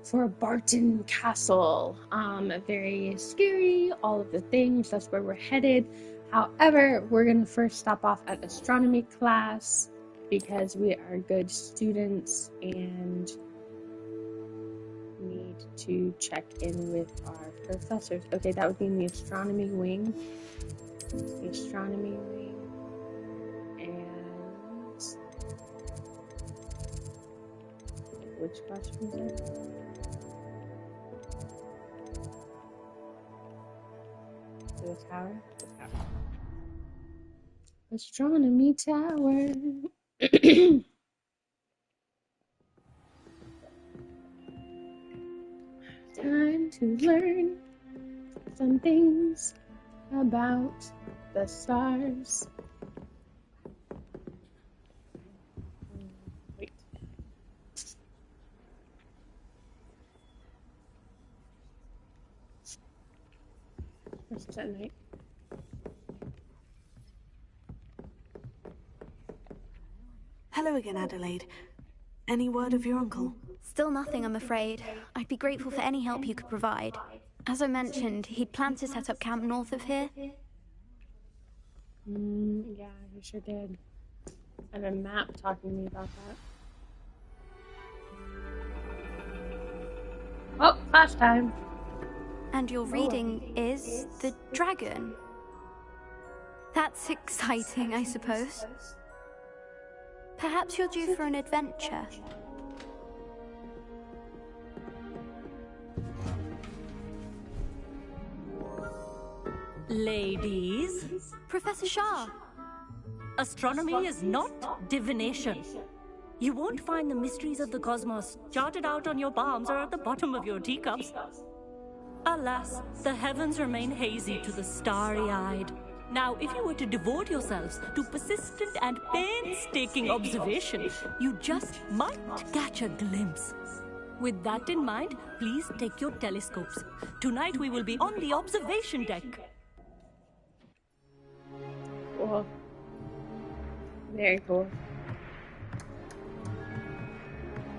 for Barton Castle. Very scary, all of the things, that's where we're headed. However, we're gonna first stop off at astronomy class because we are good students and need to check in with our professors. Okay, that would be in the astronomy wing. The astronomy wing. And which classroom is it? The tower? The tower. Astronomy tower. Time to learn some things about the stars. Wait. First is at night. Hello again, Adelaide. Any word of your uncle? Still nothing, I'm afraid. I'd be grateful for any help you could provide. As I mentioned, he'd planned to set up camp north of here. Yeah, he sure did. I have a map talking to me about that. Oh, class time. And your reading is The Dragon. That's exciting, I suppose. Perhaps you're due for an adventure. Ladies, Professor Shah! astronomy is not divination. You won't find the mysteries of the cosmos charted out on your palms or at the bottom of your teacups. Alas, the heavens remain hazy to the starry-eyed. Now, if you were to devote yourselves to persistent and painstaking observation, you just might catch a glimpse. With that in mind, please take your telescopes. Tonight we will be on the observation deck. Cool. Very cool.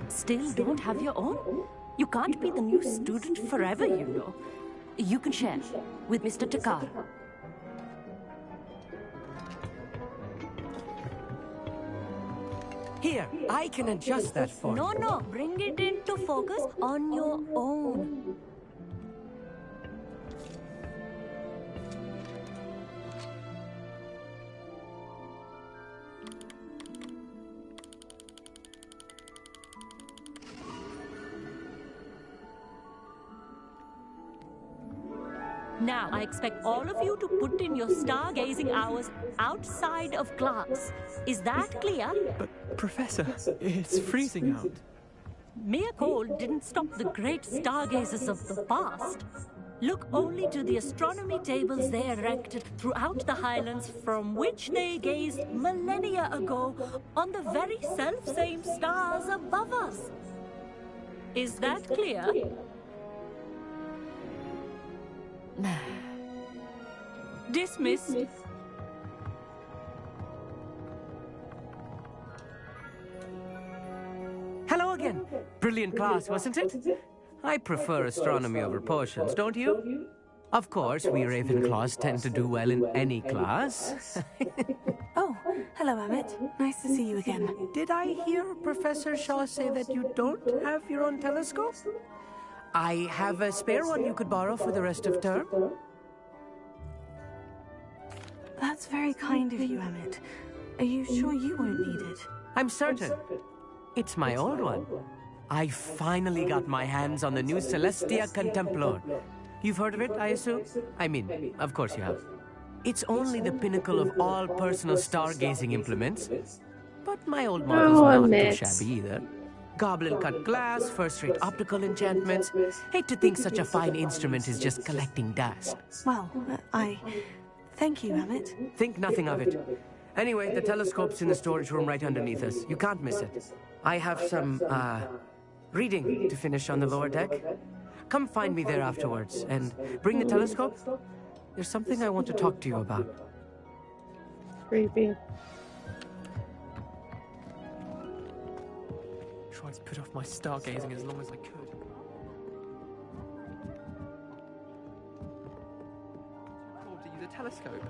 Still don't have your own? You can't be the new student forever, you know. You can share with Mr. Takar. Here, I can adjust that for you. No, bring it into focus on your own. Now, I expect all of you to put in your stargazing hours outside of class. Is that clear? But, Professor, it's freezing out. Mere cold didn't stop the great stargazers of the past. Look only to the astronomy tables they erected throughout the highlands from which they gazed millennia ago on the very self-same stars above us. Is that clear? Dismissed. Hello again. Brilliant class, wasn't it? I prefer astronomy over potions, don't you? Of course, we Ravenclaws tend to do well in any class. Oh, hello, Amit. Nice to see you again. Did I hear Professor Shaw say that you don't have your own telescope? I have a spare one you could borrow for the rest of term. That's very kind of you, Amit. Are you sure you won't need it? I'm certain. It's my old one. I finally got my hands on the new Celestia Contemplor. You've heard of it, I assume? I mean, of course you have. It's only the pinnacle of all personal stargazing implements. But my old model's not too shabby either. Goblin-cut glass, first-rate optical enchantments. Hate to think such a fine instrument is just collecting dust. Well, thank you, Amit. Think nothing of it. Anyway, the telescope's in the storage room right underneath us. You can't miss it. I have some, reading to finish on the lower deck. Come find me there afterwards, and bring the telescope. There's something I want to talk to you about. Creepy. must put off my stargazing as long as I could. Too cold to use a telescope.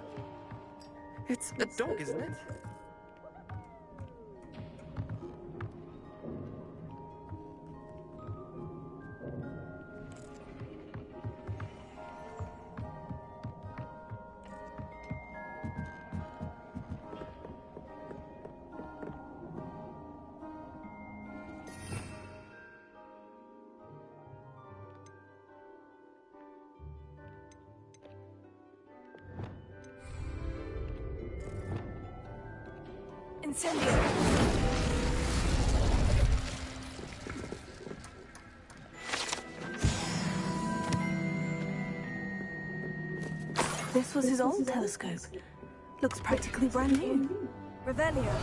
It's a dog, isn't it? Incendio! This was his old telescope. Looks practically brand new. Revelio.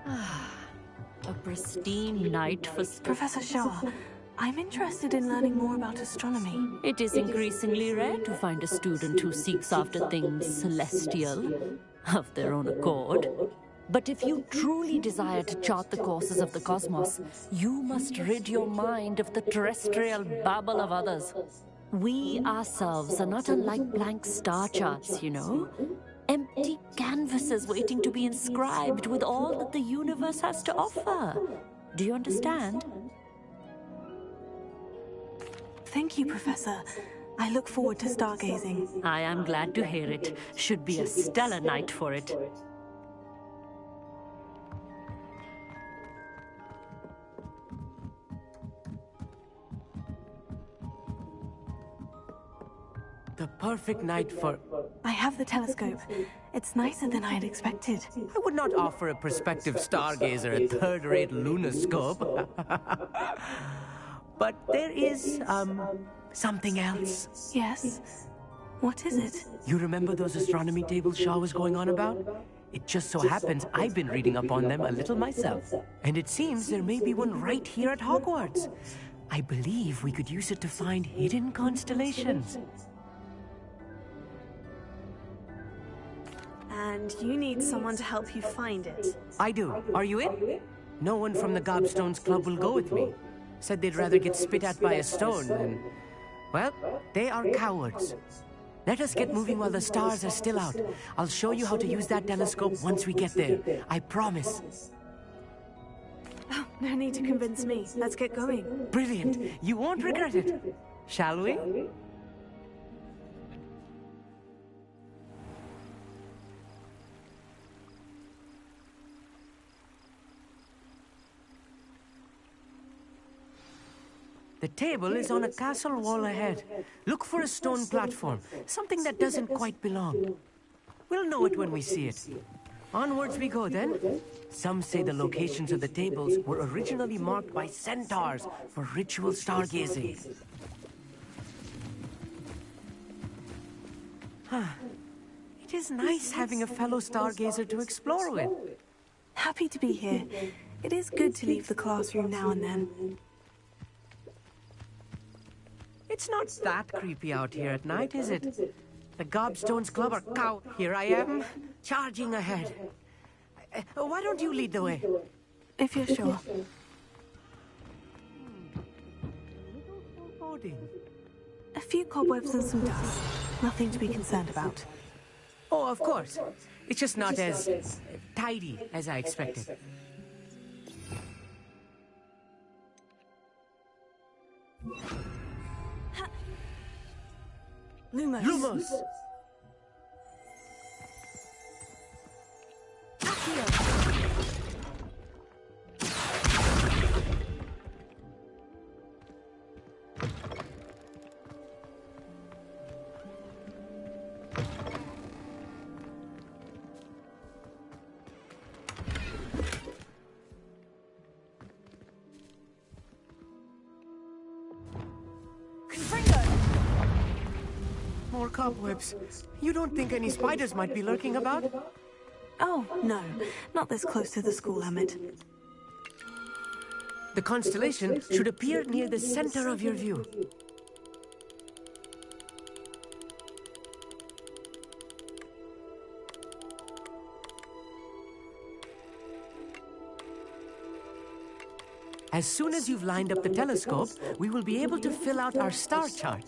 A pristine night for... Professor Shaw, I'm interested in learning more about astronomy. It is increasingly rare to find a student who seeks after things celestial, of their own accord. But if you truly desire to chart the courses of the cosmos, you must rid your mind of the terrestrial babble of others. We ourselves are not unlike blank star charts, you know? Empty canvases waiting to be inscribed with all that the universe has to offer. Do you understand? Thank you, Professor. I look forward to stargazing. I am glad to hear it. Should be a stellar night for it. The perfect night for... I have the telescope. It's nicer than I had expected. I would not offer a prospective stargazer a third-rate lunoscope. But there is, something else. Yes? What is it? You remember those astronomy tables Shaw was going on about? It just so happens I've been reading up on them a little myself. And it seems there may be one right here at Hogwarts. I believe we could use it to find hidden constellations. And you need someone to help you find it. I do. Are you in? No one from the Gobstones Club will go with me. Said they'd rather get spit at by a stone than... Well, they are cowards. Let us get moving while the stars are still out. I'll show you how to use that telescope once we get there. I promise. Oh, no need to convince me. Let's get going. Brilliant. You won't regret it. Shall we? The table is on a castle wall ahead. Look for a stone platform, something that doesn't quite belong. We'll know it when we see it. Onwards we go then. Some say the locations of the tables were originally marked by centaurs for ritual stargazing. It is nice having a fellow stargazer to explore with. Happy to be here. It is good to leave the classroom now and then. It's not that creepy out here at night, is it? The Gobstones Club are cow. Here I am, charging ahead. Why don't you lead the way? If you're sure. Foreboding. A few cobwebs and some dust. Nothing to be concerned about. Oh, of course. It's just not as tidy as I expected. Lumos. Lumos! More cobwebs. You don't think any spiders might be lurking about? Oh, no. Not this close to the school, Emmett. The constellation should appear near the center of your view. As soon as you've lined up the telescope, we will be able to fill out our star chart.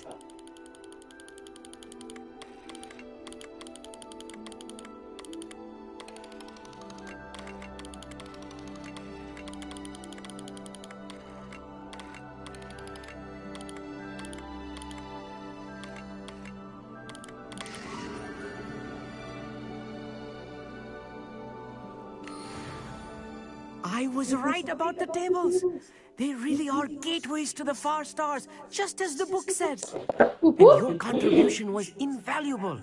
I was right about the tables. They really are gateways to the far stars, just as the book said. And your contribution was invaluable.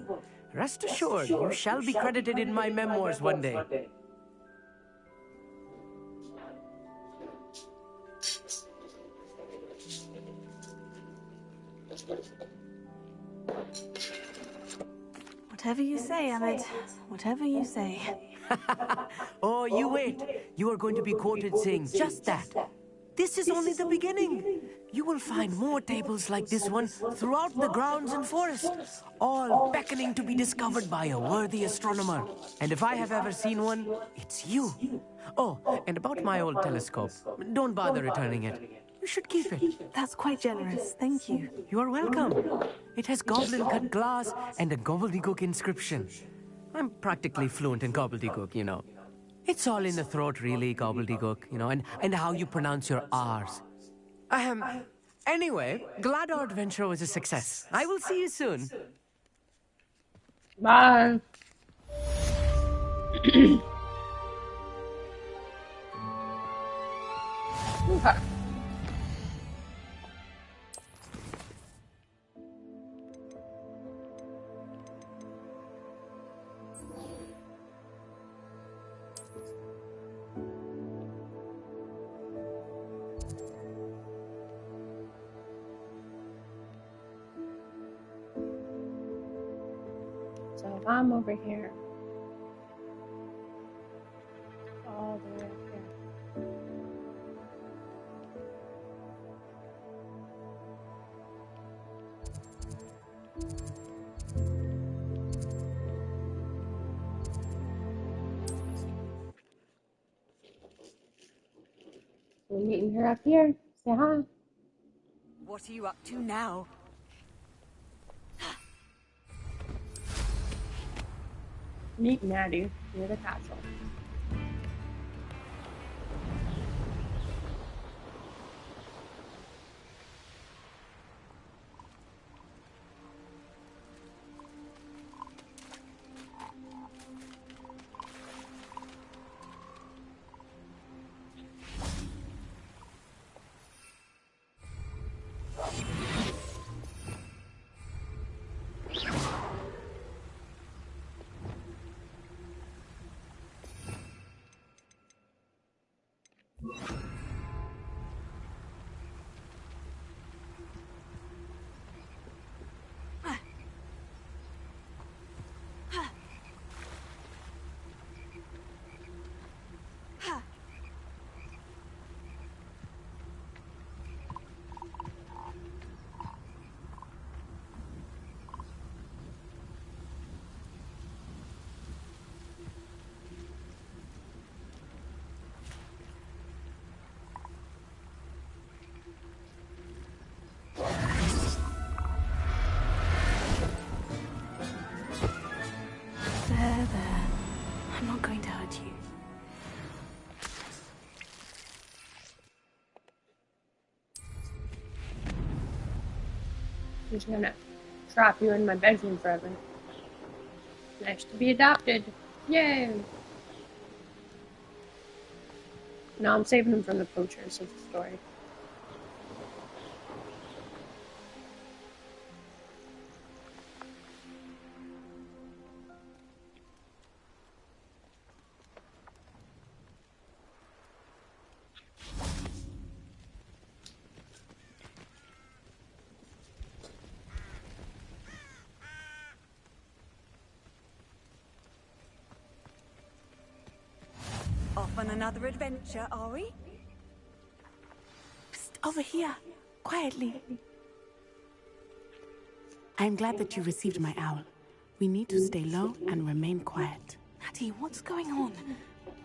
Rest assured, you shall be credited in my memoirs one day. Whatever you say, Emmett. Whatever you say. Oh, you wait. You are going to be quoted saying just that. This is only the beginning. You will find more tables like this one throughout the grounds and forest, all beckoning to be discovered by a worthy astronomer. And if I have ever seen one, it's you. Oh, and about my old telescope, don't bother returning it. You should keep it. That's quite generous. Thank you. You are welcome. It has goblin-cut glass and a gobbledygook inscription. I'm practically fluent in gobbledygook, you know. It's all in the throat, really, gobbledygook, you know, and how you pronounce your R's. Anyway, glad our adventure was a success. I will see you soon. Bye. Okay. So I'm over here. All the way up here. We're meeting her up here. Say hi. What are you up to now? Meet Maddie near the castle. There. I'm not going to hurt you. I'm just gonna trap you in my bedroom forever. Nice to be adopted. Yay! No, I'm saving them from the poachers of the story. Off on another adventure, are we? Psst, over here. Quietly. I'm glad that you received my owl. We need to stay low and remain quiet. Maddie, what's going on?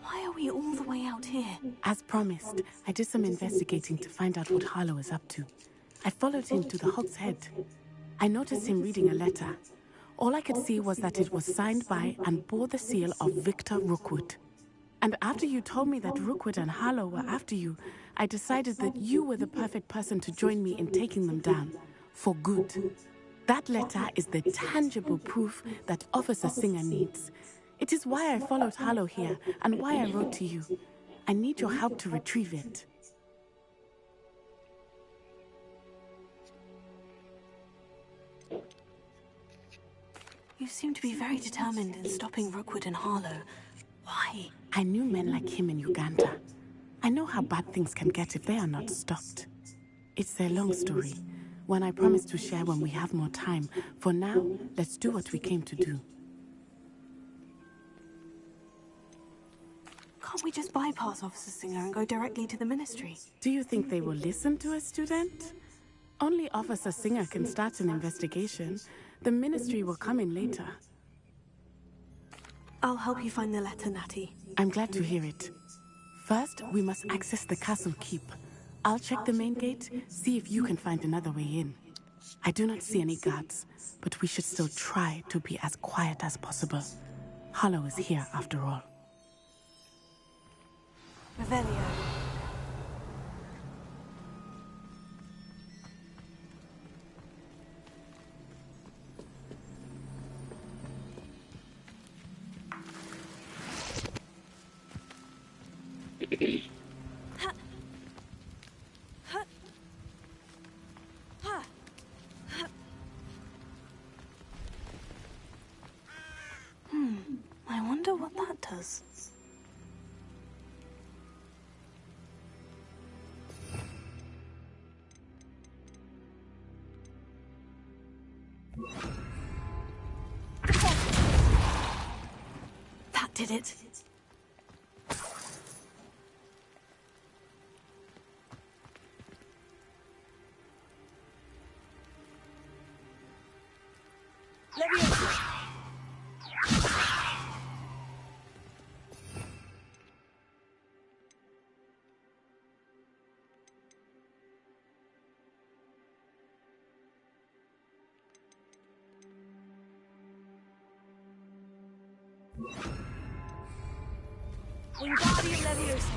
Why are we all the way out here? As promised, I did some investigating to find out what Harlow is up to. I followed him to the Hog's Head. I noticed him reading a letter. All I could see was that it was signed by and bore the seal of Victor Rookwood. And after you told me that Rookwood and Harlow were after you, I decided that you were the perfect person to join me in taking them down. For good. That letter is the tangible proof that Officer Singer needs. It is why I followed Harlow here and why I wrote to you. I need your help to retrieve it. You seem to be very determined in stopping Rookwood and Harlow. Why? I knew men like him in Uganda. I know how bad things can get if they are not stopped. It's a long story, one I promise to share when we have more time. For now, let's do what we came to do. Can't we just bypass Officer Singer and go directly to the Ministry? Do you think they will listen to a student? Only Officer Singer can start an investigation. The Ministry will come in later. I'll help you find the letter, Natty. I'm glad to hear it. First, we must access the castle keep. I'll check the main gate, see if you can find another way in. I do not see any guards, but we should still try to be as quiet as possible. Harlow is here after all. Revelio. I wonder what that does. That did it. Wingardium Leviosa.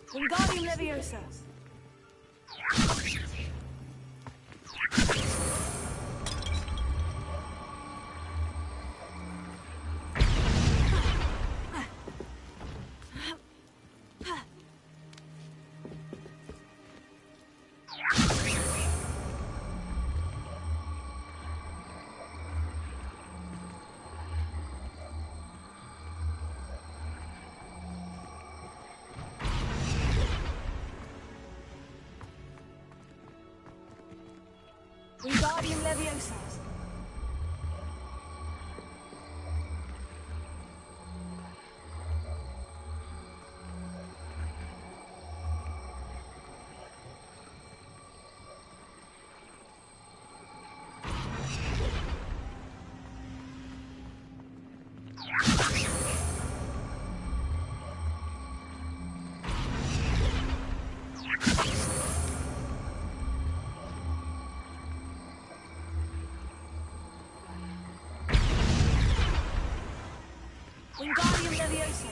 Wingardium Leviosa. Wingardium Leviosa. Wingardium Leviosa.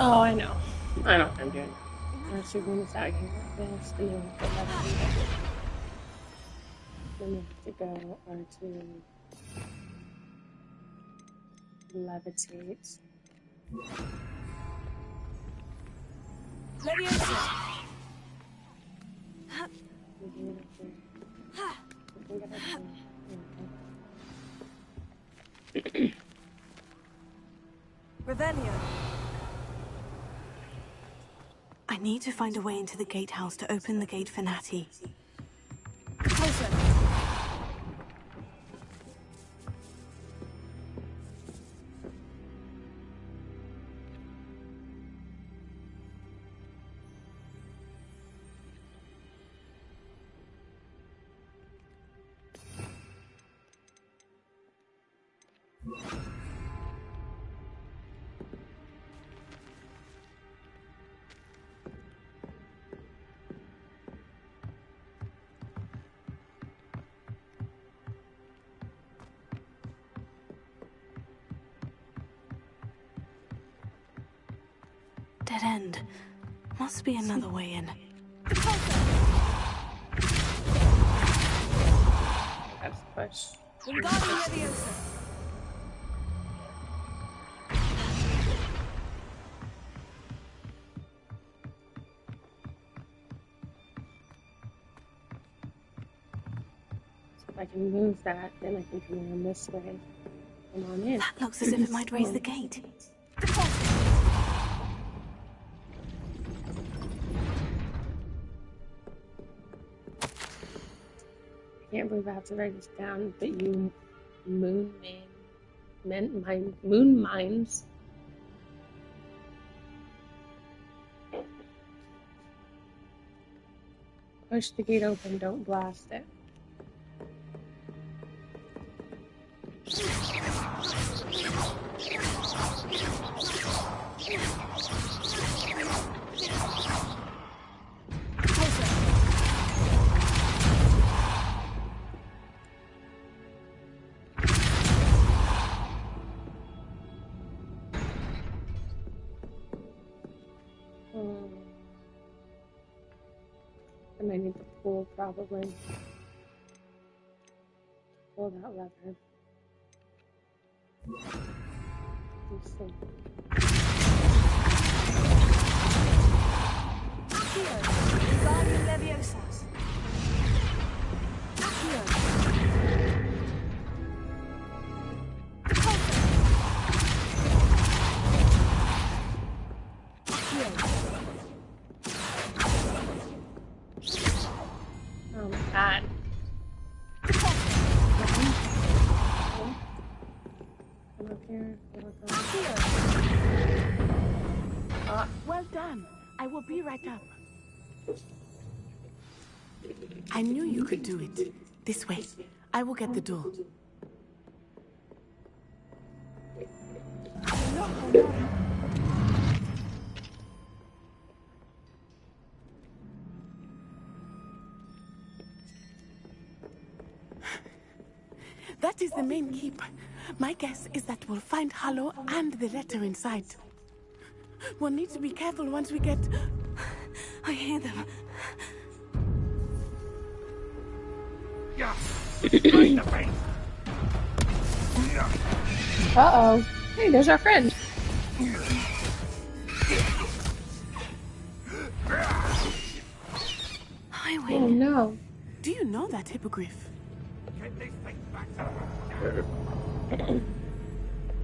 Oh, I know. I know what I'm doing. I'm assuming it's out here. This, and then we have to then we have to go onto levitate. Leviosa! Revelio. I need to find a way into the gatehouse to open the gate for Natty. Repulsor. Dead end. Must be another way in. That's push. Wingardium Leviosa. If I can move that, then I can come around this way. Come on in. That looks as if it might raise the gate. I can't believe I have to write this down, but you moon mines. Push the gate open, don't blast it. I might need to pull, probably. Pull that lever. Let's see. Accio. Wingardium Leviosa. Accio. Repulsor. Accio. Oh my god. Come up here. Well done. I will be right up. I knew you could do it. This way. I will get the door. That is the main keep. My guess is that we'll find Harlow and the letter inside. We'll need to be careful once we get... I hear them. Uh-oh. Hey, there's our friend. Highway. Oh no. Do you know that hippogriff?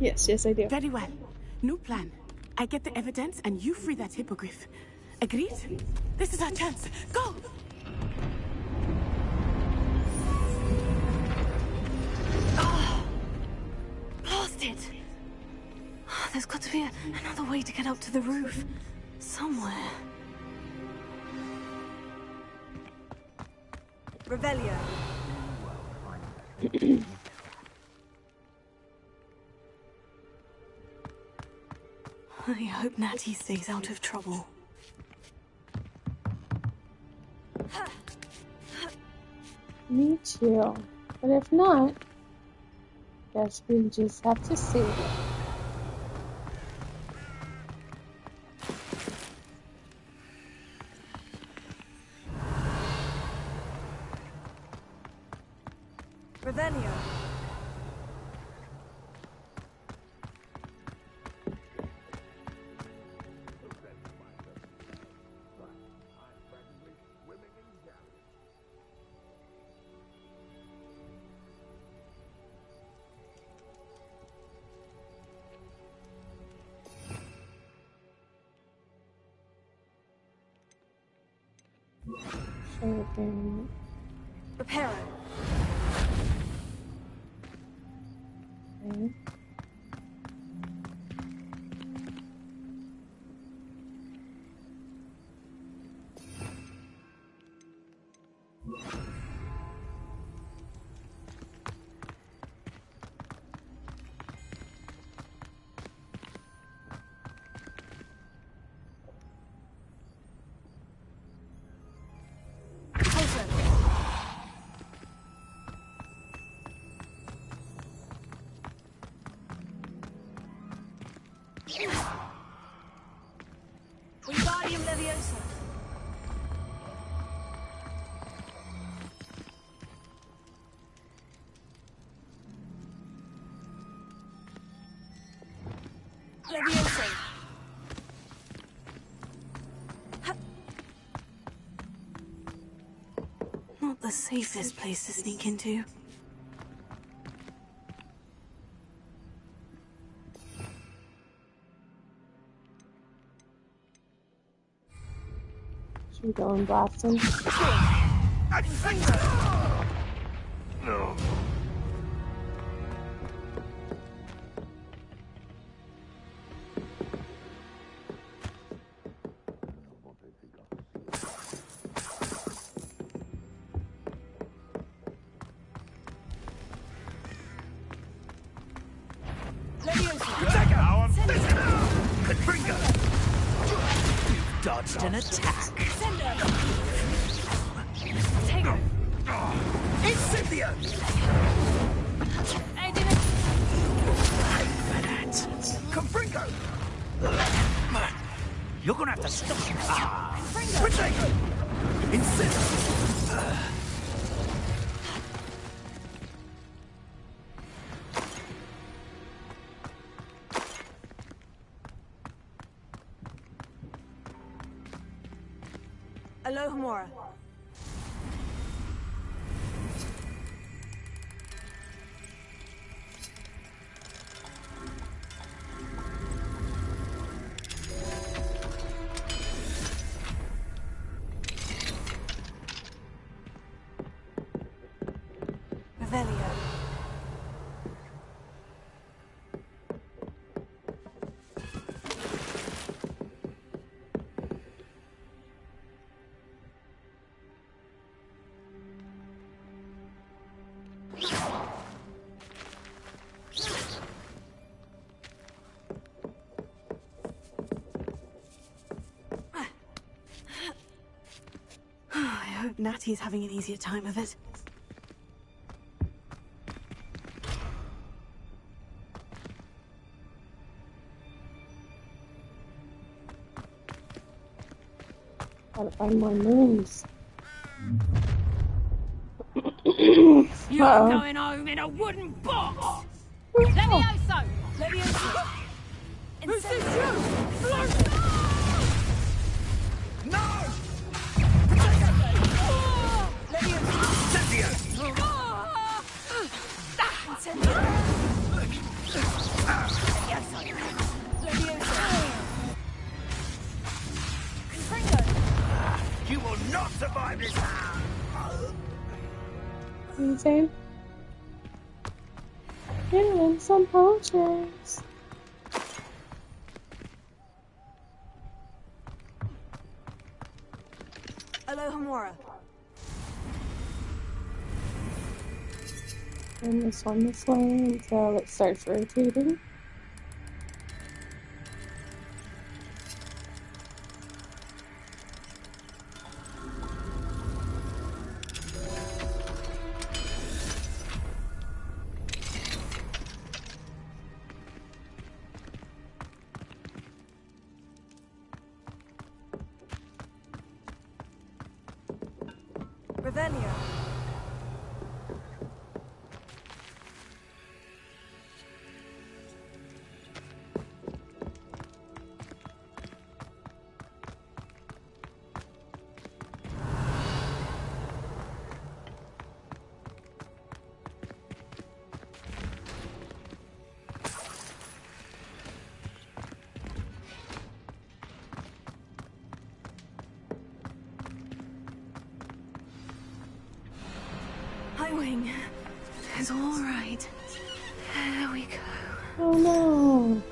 Yes, I do. Very well. New plan. I get the evidence and you free that hippogriff. Agreed? This is our chance. Go! Blasted! There's got to be another way to get up to the roof. Somewhere. Revelio. I hope Natty stays out of trouble. Me too. But if not, guess we just have to see. Revelio. Children. Reparo. Okay. Closer. Wingardium Leviosa. Leviosa. Not the safest place to sneak into. Should we go and blast him? No. Dodged an attack. Incendio! Confringo! You're gonna have to stop. Protego! Incendio! Alohomora. Revelio. I hope Natty's having an easier time of it. Gotta find more moons. You're Uh-oh. going home in a wooden box! Levioso. Leviosa. This is you! No! Leviosa. Incendio! Leviosa. Confringo. You will not survive this! Insane. And some potions. Alohomora. And this way until it starts rotating. Revelio. Highwing. It's all right. There we go. Oh no.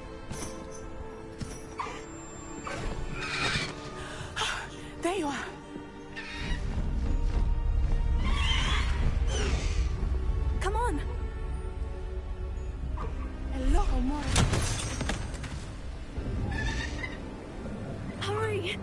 There you are. Come on. Hello, Homura. Hurry.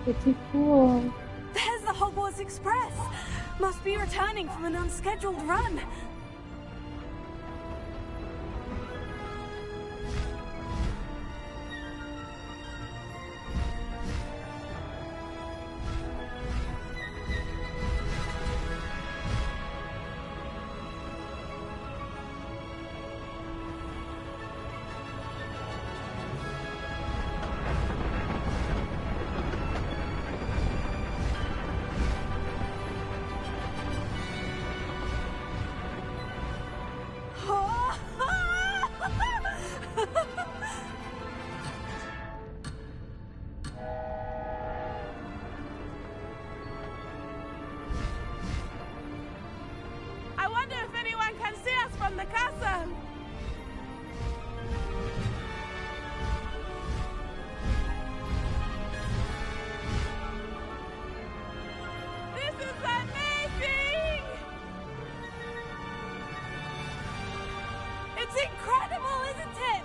Pretty cool. There's the Hogwarts Express. Must be returning from an unscheduled run. I wonder if anyone can see us from the castle. This is amazing! It's incredible, isn't it?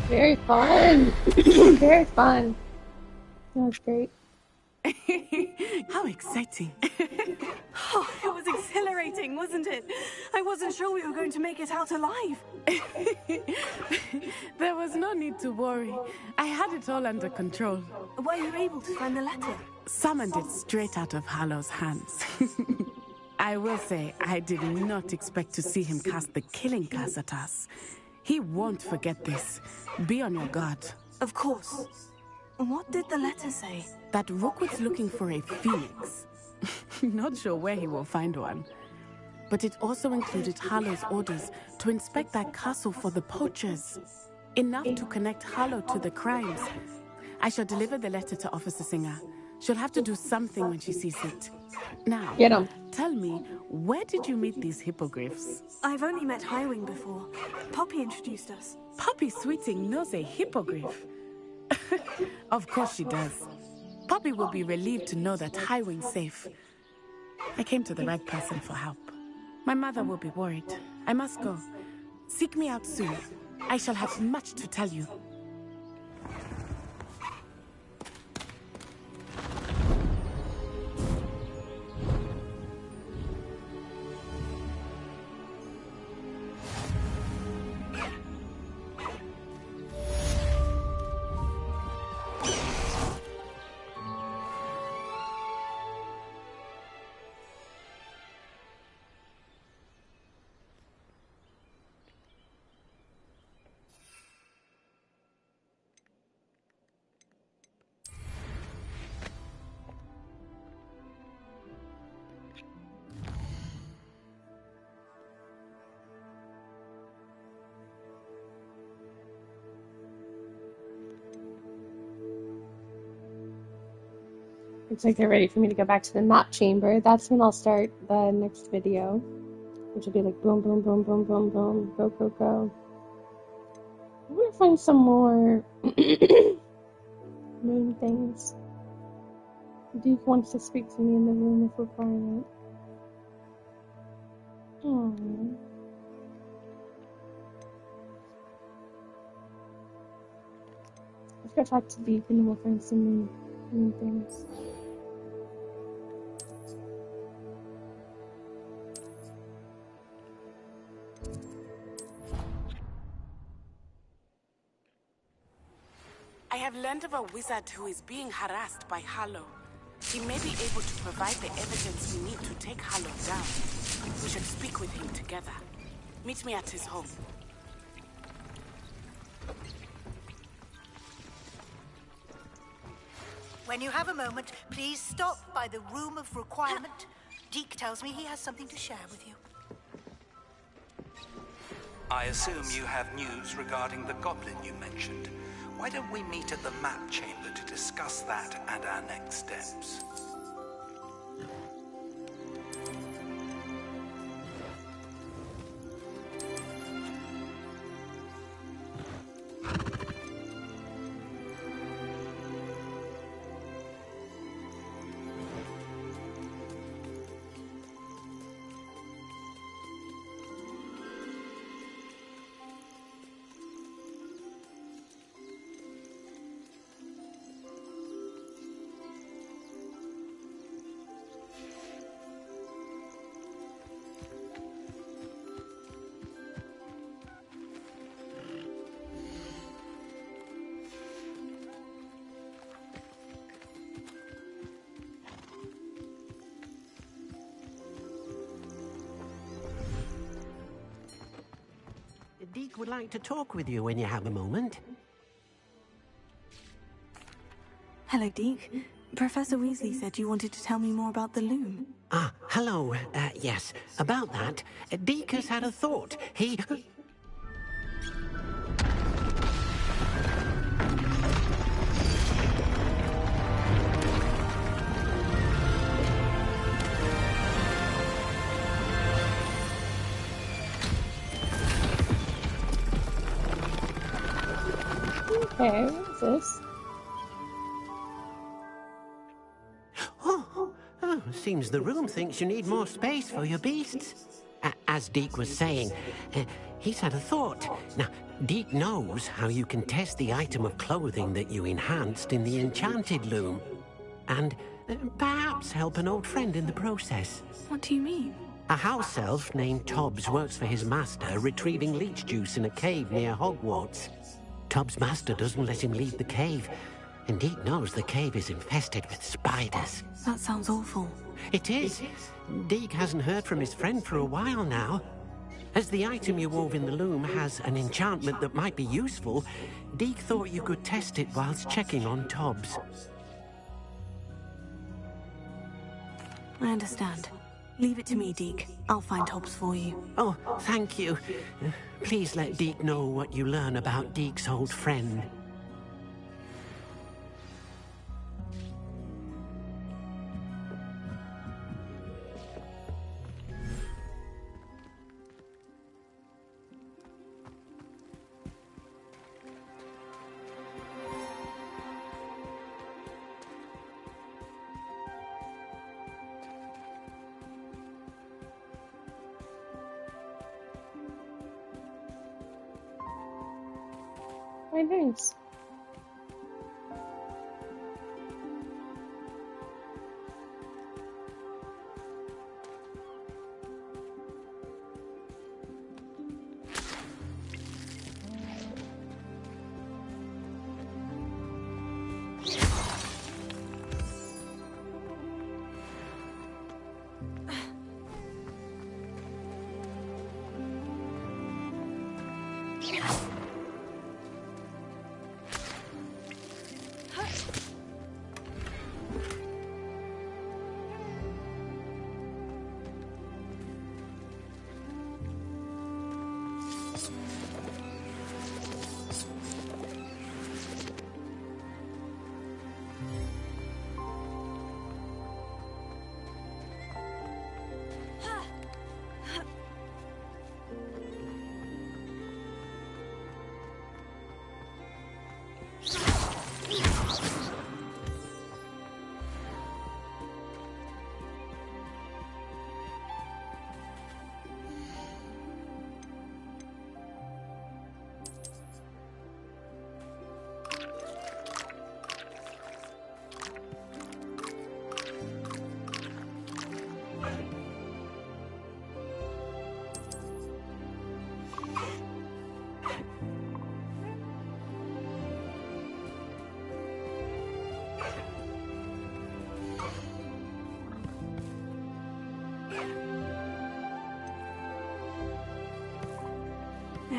Very fun. Very fun. That was great. How exciting. Oh, it was exhilarating, wasn't it? I wasn't sure we were going to make it out alive. There was no need to worry. I had it all under control. Were you able to find the letter? Summoned it straight out of Hallow's hands. I will say, I did not expect to see him cast the killing curse at us. He won't forget this. Be on your guard. Of course. What did the letter say? That Rookwood's looking for a phoenix. Not sure where he will find one. But it also included Harlow's orders to inspect that castle for the poachers. Enough to connect Harlow to the crimes. I shall deliver the letter to Officer Singer. She'll have to do something when she sees it. Now, Get 'em. tell me, where did you meet these hippogriffs? I've only met Highwing before. Poppy introduced us. Poppy Sweeting knows a hippogriff. Of course she does. Poppy will be relieved to know that Highwing's safe. I came to the right person for help. My mother will be worried. I must go. Seek me out soon. I shall have much to tell you. Looks like they're ready for me to go back to the map chamber. That's when I'll start the next video, which will be like boom, boom, boom, boom, boom, boom, go, go, go. I'm gonna find some more moon things. Duke wants to speak to me in the room of requirement. Aww. Let's go talk to Duke and we'll find some new things. I have learned of a wizard who is being harassed by Harlow. He may be able to provide the evidence we need to take Harlow down. We should speak with him together. Meet me at his home. When you have a moment, please stop by the room of requirement. Deke tells me he has something to share with you. I assume you have news regarding the goblin you mentioned. Why don't we meet at the map chamber to discuss that and our next steps? Deke would like to talk with you when you have a moment. Hello, Deke. Professor Weasley said you wanted to tell me more about the loom. Ah, hello. Yes, about that. Deke has had a thought. He... Okay, what is this? Seems the room thinks you need more space for your beasts. As Deke was saying, he's had a thought. Now, Deke knows how you can test the item of clothing that you enhanced in the enchanted loom. And perhaps help an old friend in the process. What do you mean? A house elf named Tobbs works for his master, retrieving leech juice in a cave near Hogwarts. Tobbs' master doesn't let him leave the cave, and Deke knows the cave is infested with spiders. That sounds awful. It is. Deke hasn't heard from his friend for a while now. As the item you wove in the loom has an enchantment that might be useful, Deke thought you could test it whilst checking on Tobbs. I understand. Leave it to me, Deke. I'll find Hobbs for you. Oh, thank you. Please let Deke know what you learn about Deke's old friend. Very nice.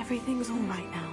Everything's all right now.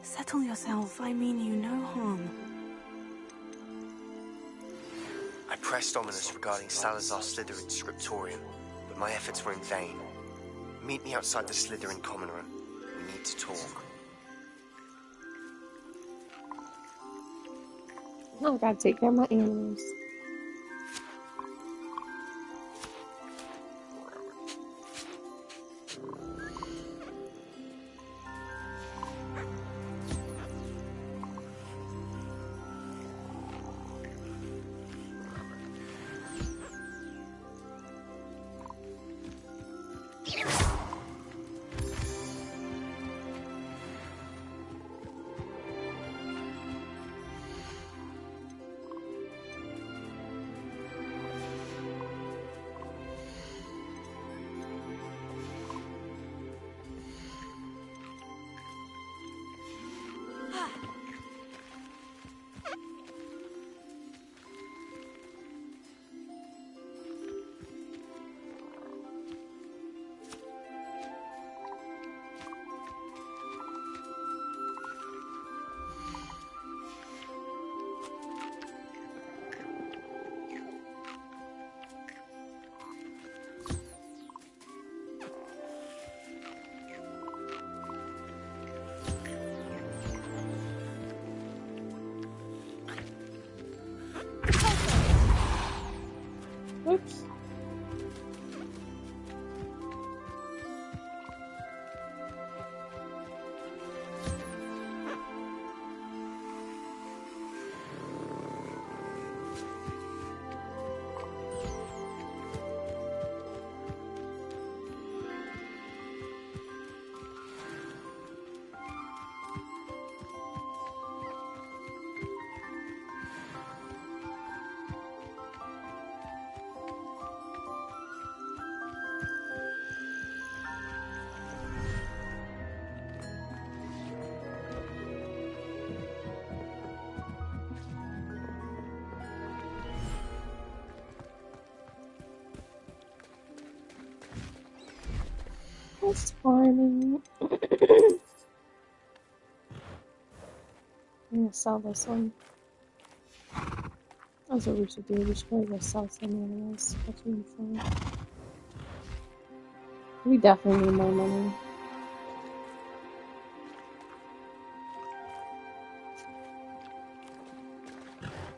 Settle yourself. I mean you no harm. I pressed Ominous regarding Salazar Slytherin's scriptorium, but my efforts were in vain. Meet me outside the Slytherin common room. We need to talk. Oh, I gotta take care of my animals. Oops. That's fine. I'm gonna sell this one. That's what we should do. We should probably go sell some animals. That's really fun. We definitely need more money.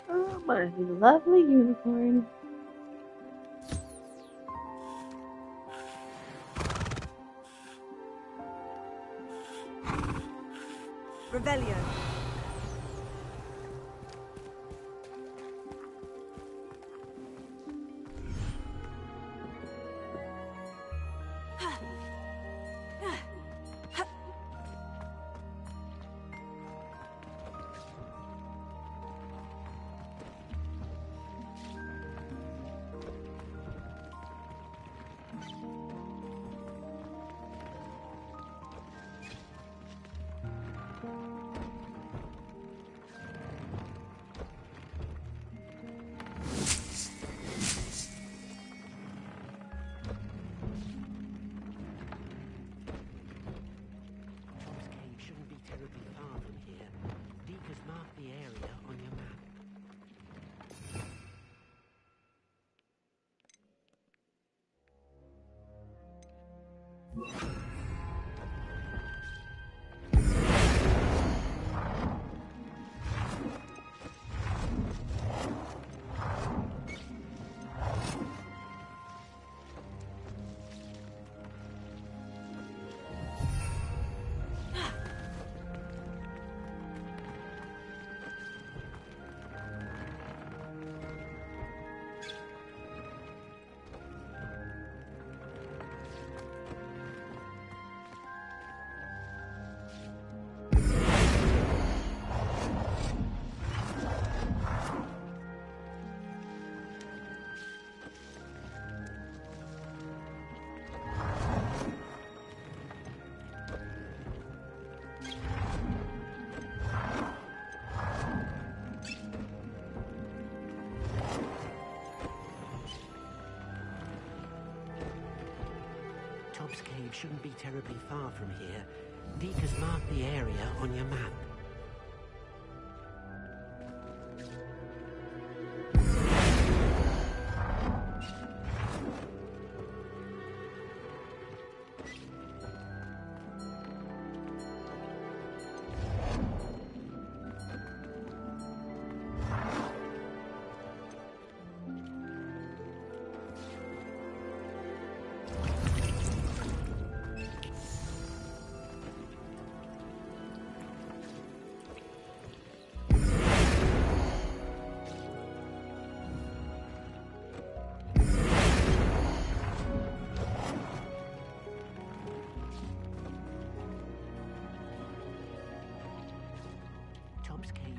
Oh, my lovely unicorn. Revelio. cave shouldn't be terribly far from here. Deke has marked the area on your map.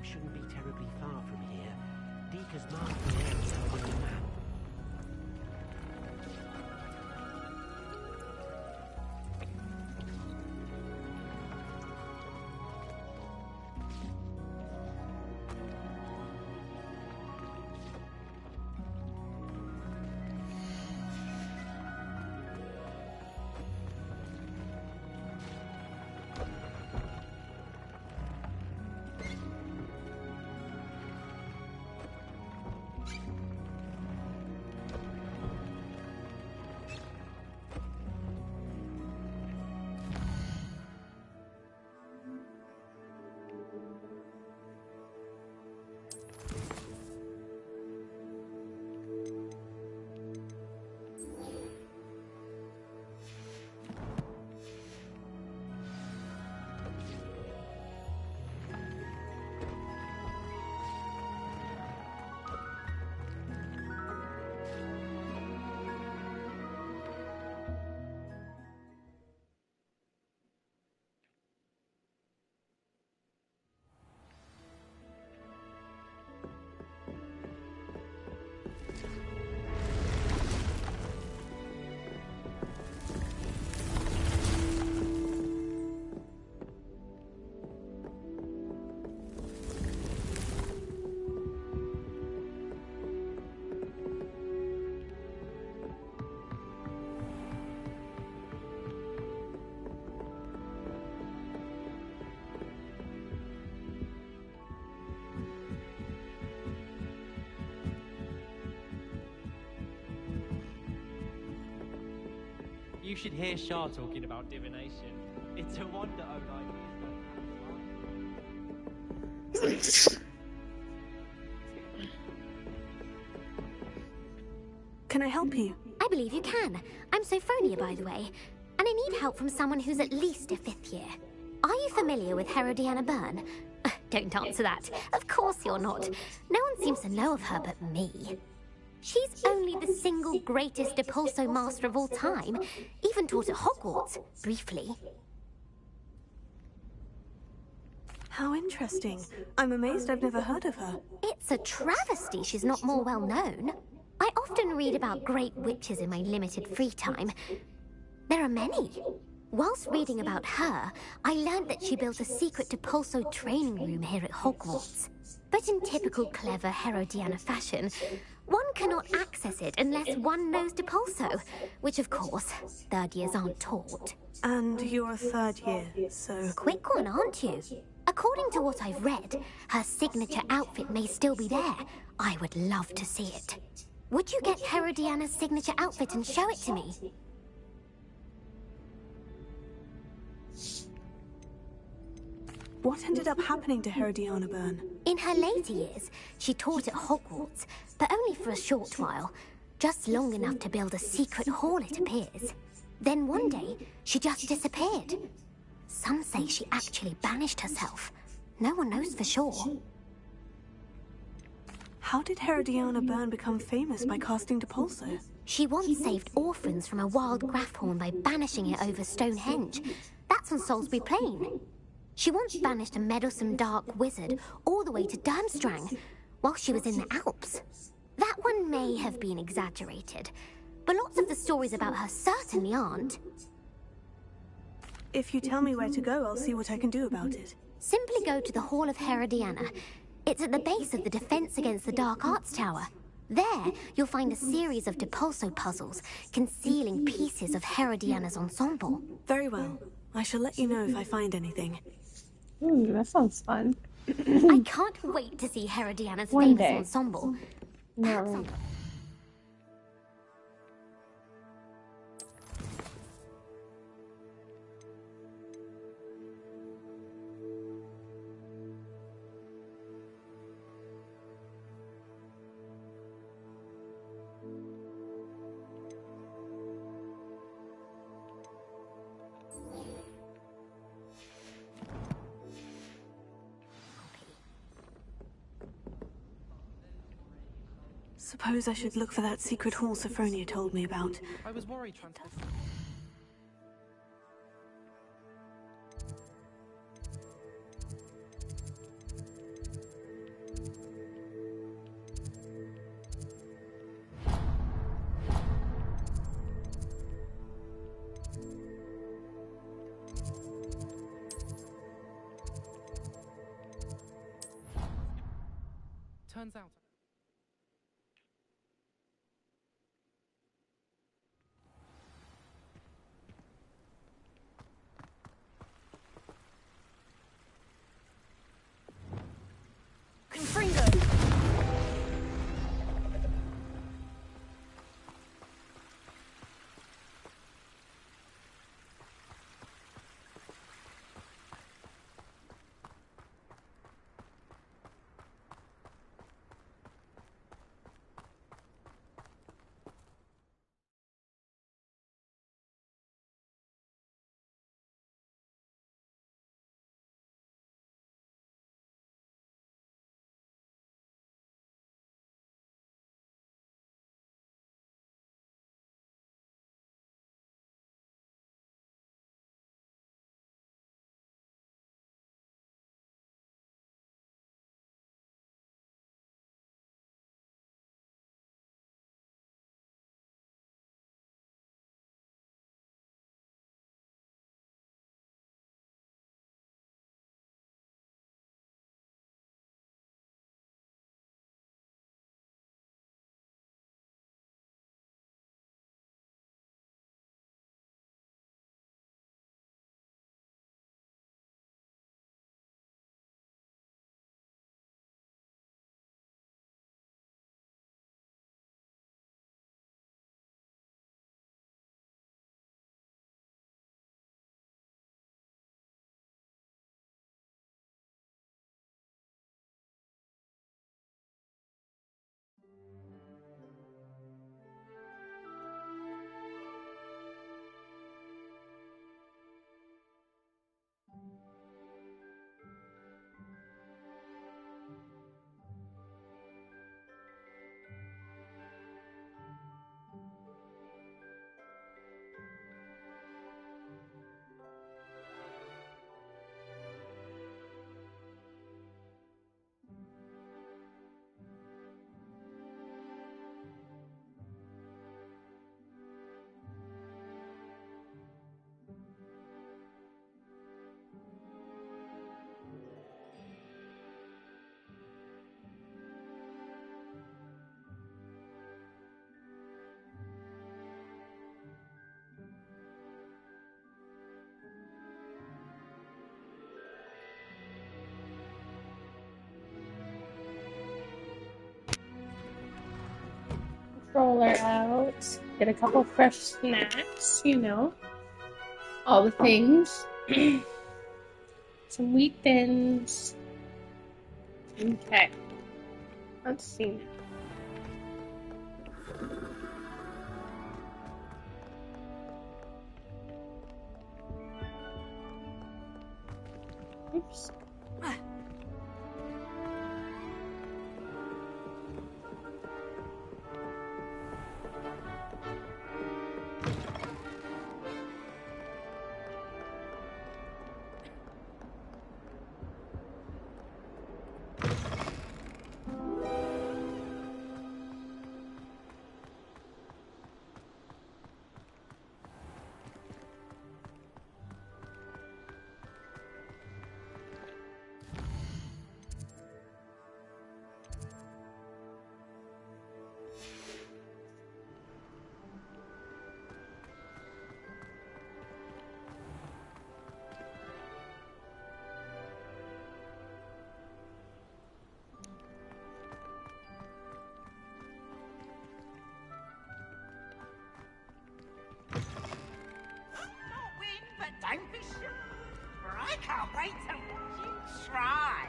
Shouldn't be terribly far from here. Deke has marked the area on your map. You should hear Shah talking about divination. It's a wonder own ideas. Can I help you? I believe you can. I'm Sophronia, by the way, and I need help from someone who's at least a 5th year. Are you familiar with Herodiana Byrne? Don't answer that. Of course you're not. No one seems to know of her but me. She's only the single greatest Depulso master of all time. Even taught at Hogwarts, briefly. How interesting. I'm amazed I've never heard of her. It's a travesty she's not more well known. I often read about great witches in my limited free time. There are many. Whilst reading about her, I learned that she built a secret Depulso training room here at Hogwarts. But in typical clever Herodiana fashion, one cannot access it unless one knows Depulso, which of course, 3rd years aren't taught. And you're a 3rd year, so... Quick one, aren't you? According to what I've read, her signature outfit may still be there. I would love to see it. Would you get Herodiana's signature outfit and show it to me? What ended up happening to Herodiana Byrne? In her later years, she taught at Hogwarts, but only for a short while. Just long enough to build a secret hall, it appears. Then one day, she just disappeared. Some say she actually banished herself. No one knows for sure. How did Herodiana Byrne become famous by casting Depulso? She once saved orphans from a wild Grafhorn by banishing it over Stonehenge. That's on Salisbury Plain. She once banished a meddlesome dark wizard all the way to Durmstrang, while she was in the Alps. That one may have been exaggerated, but lots of the stories about her certainly aren't. If you tell me where to go, I'll see what I can do about it. Simply go to the Hall of Herodiana. It's at the base of the Defense Against the Dark Arts Tower. There, you'll find a series of Depulso puzzles concealing pieces of Herodiana's ensemble. Very well. I shall let you know if I find anything. Ooh, that sounds fun. I can't wait to see Herodiana's One famous day. ensemble. Not right. Suppose I should look for that secret hall Sophronia told me about. I was worried transport. Turns out. Confringo! Controller out. Get a couple fresh snacks, you know. All the things. Some wheat thins. Okay. Let's see now. Oops. wait and watch you try.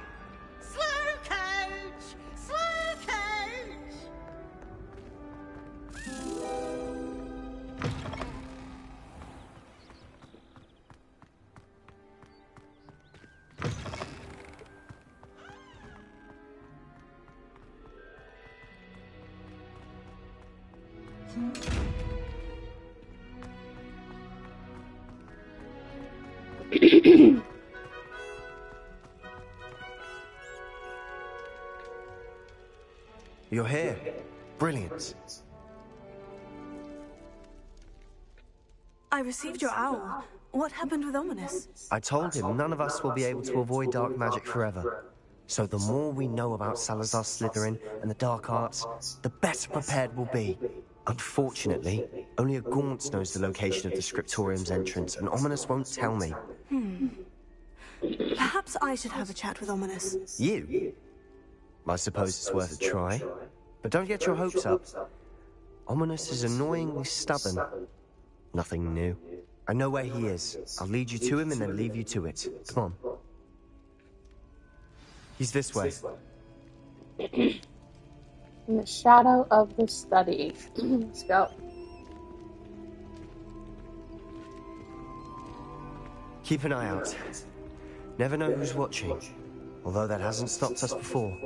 Slow coach! Slow coach! You're here. Brilliant. I received your owl. What happened with Ominous? I told him none of us will be able to avoid dark magic forever. So the more we know about Salazar Slytherin and the dark arts, the better prepared we'll be. Unfortunately, only a Gaunt knows the location of the Scriptorium's entrance, and Ominous won't tell me. Perhaps I should have a chat with Ominous. You? I suppose it's worth a try. But don't get your hopes up. Ominous is annoyingly stubborn. Nothing new. I know where he is. I'll lead you to him and then leave you to it. Come on. He's this way. In the shadow of the study. Let's go. Keep an eye out. Never know who's watching. Although that hasn't stopped us before.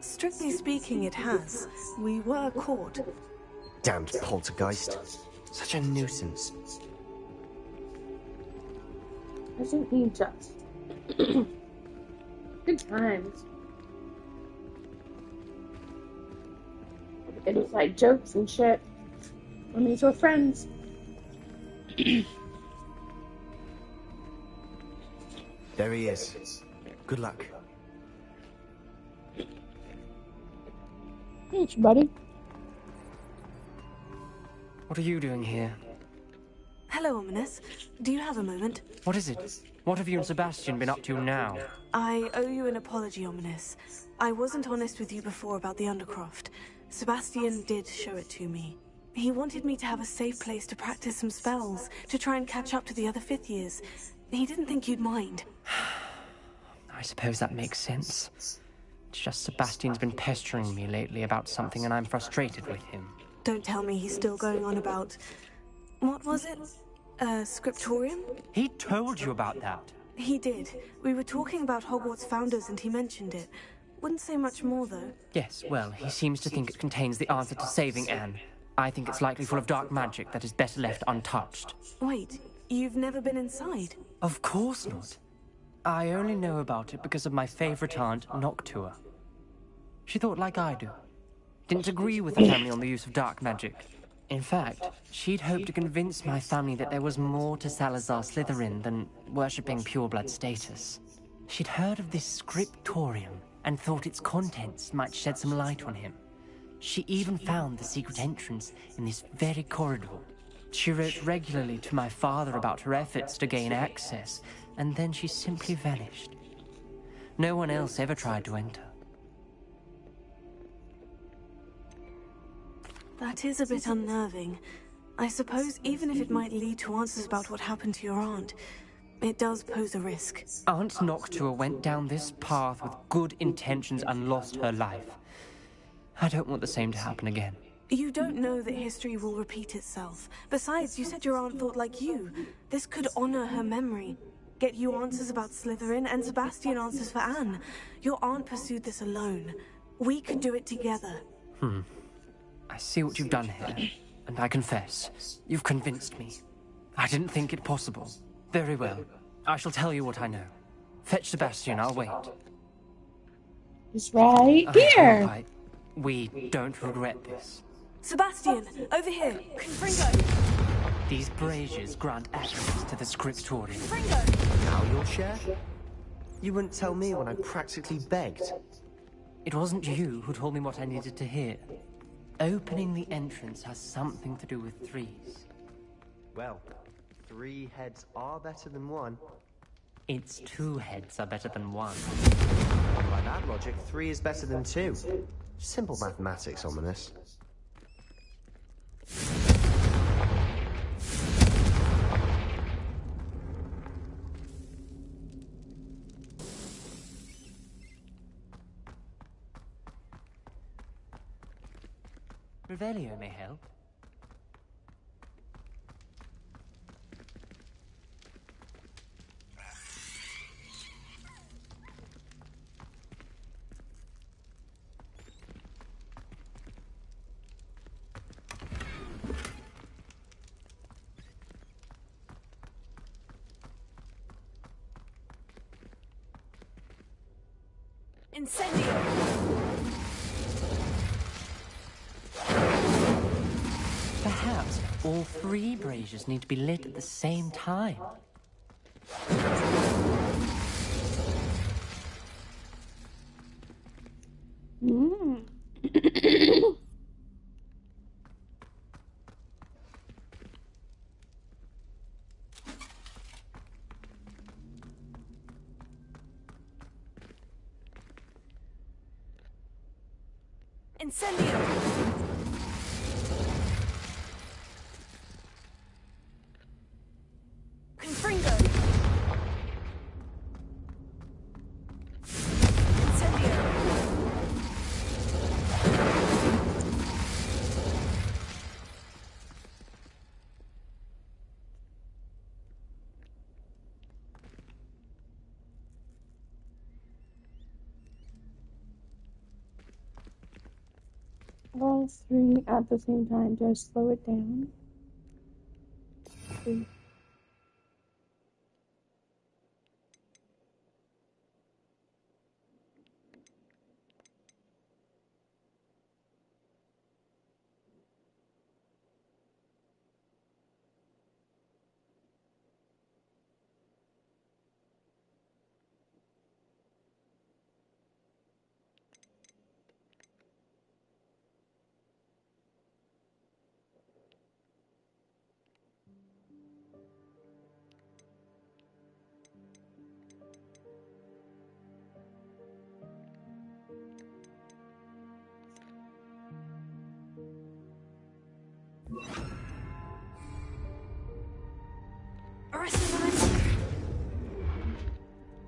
Strictly speaking, it has. We were caught. Damned poltergeist. Such a nuisance. Isn't he just? Good times. Inside jokes and shit. I mean, we're friends. There he is. Good luck. Thanks, buddy. What are you doing here? Hello, Ominous. Do you have a moment? What is it? What have you and Sebastian been up to now? I owe you an apology, Ominous. I wasn't honest with you before about the Undercroft. Sebastian did show it to me. He wanted me to have a safe place to practice some spells, to try and catch up to the other fifth years. He didn't think you'd mind. I suppose that makes sense. It's just Sebastian's been pestering me lately about something and I'm frustrated with him. Don't tell me he's still going on about... What was it? Scriptorium? He told you about that? He did. We were talking about Hogwarts founders and he mentioned it. Wouldn't say much more, though. Yes, well, he seems to think it contains the answer to saving Anne. I think it's likely full of dark magic that is better left untouched. Wait, you've never been inside? Of course not. I only know about it because of my favorite aunt, Noctua. She thought like I do. Didn't agree with the family on the use of dark magic. In fact, she'd hoped to convince my family that there was more to Salazar Slytherin than worshipping pureblood status. She'd heard of this scriptorium and thought its contents might shed some light on him. She even found the secret entrance in this very corridor. She wrote regularly to my father about her efforts to gain access, and then she simply vanished. No one else ever tried to enter. That is a bit unnerving. I suppose even if it might lead to answers about what happened to your aunt, it does pose a risk. Aunt Noctua went down this path with good intentions and lost her life. I don't want the same to happen again. You don't know that history will repeat itself. Besides, you said your aunt thought like you. This could honor her memory. Get you answers about Slytherin and Sebastian answers for Anne. Your aunt pursued this alone. We could do it together. I see what you've done here, and I confess, you've convinced me. I didn't think it possible. Very well. I shall tell you what I know. Fetch Sebastian, I'll wait. He's right here. We don't regret this. Sebastian, over here. Fringo. These braziers grant access to the scriptorium. Fringo. Now you'll share? You wouldn't tell me when I practically begged. It wasn't you who told me what I needed to hear. Opening the entrance has something to do with threes. Well, 3 heads are better than 1. It's 2 heads are better than 1. By that logic, 3 is better than 2. Simple mathematics, Ominous. Revelio may help. Incendio! Perhaps all three braziers need to be lit at the same time. Mm. Incendio! Confringo! Incendio! All three at the same time. Do I slow it down?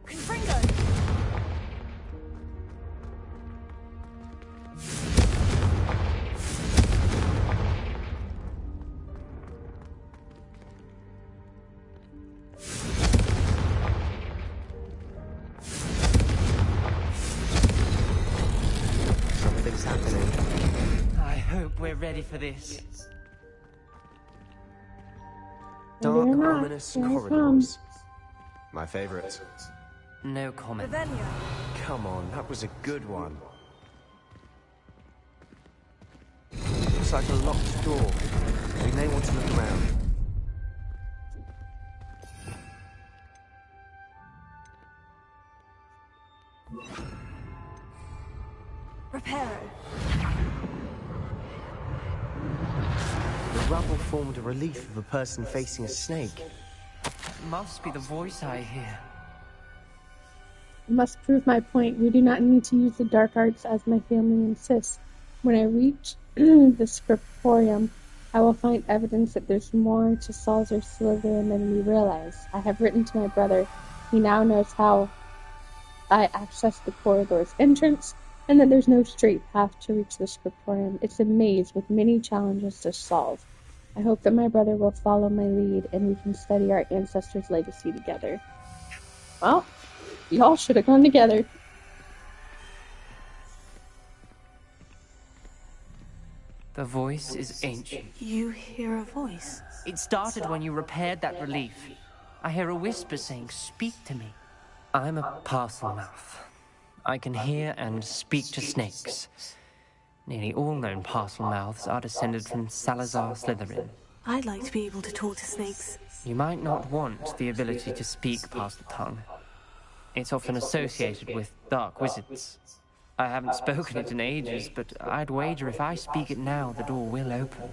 Confringo! Something's happening. I hope we're ready for this. Dark, Maybe not. ominous Here it corridors. My favorite. No comment. Revelio! Come on, that was a good one. Looks like a locked door. We may want to look around. Reparo! The rubble formed a relief of a person facing a snake. Must be the voice I hear. I must prove my point. We do not need to use the dark arts as my family insists. When I reach the scriptorium, I will find evidence that there's more to Salzar Slytherin than we realize. I have written to my brother. He now knows how I access the corridor's entrance, and that there's no straight path to reach the scriptorium. It's a maze with many challenges to solve. I hope that my brother will follow my lead, and we can study our ancestors' legacy together. Well, y'all should have gone together. The voice is ancient. You hear a voice? It started when you repaired that relief. I hear a whisper saying, "Speak to me." I'm a parcel mouth. I can hear and speak to snakes. Nearly all known parcel mouths are descended from Salazar Slytherin. I'd like to be able to talk to snakes. You might not want the ability to speak parcel tongue. It's often associated with dark wizards. I haven't spoken it in ages, but I'd wager if I speak it now, the door will open.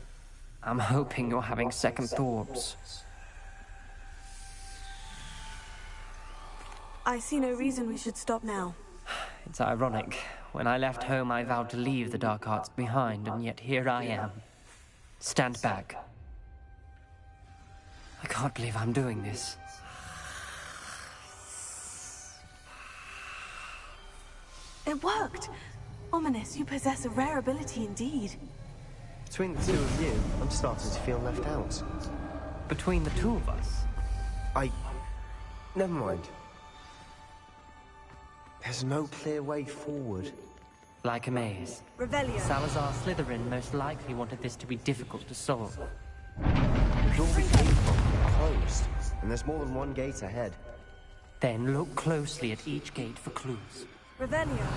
I'm hoping you're having second thoughts. I see no reason we should stop now. It's ironic. When I left home, I vowed to leave the dark arts behind, and yet here I am. Stand back. I can't believe I'm doing this. It worked! Ominous, you possess a rare ability indeed. Between the two of you, I'm starting to feel left out. Between the two of us? Never mind. There's no clear way forward. Like a maze. Revelio. Salazar Slytherin most likely wanted this to be difficult to solve. The door we came from closed, and there's more than one gate ahead. Then look closely at each gate for clues. Revelio.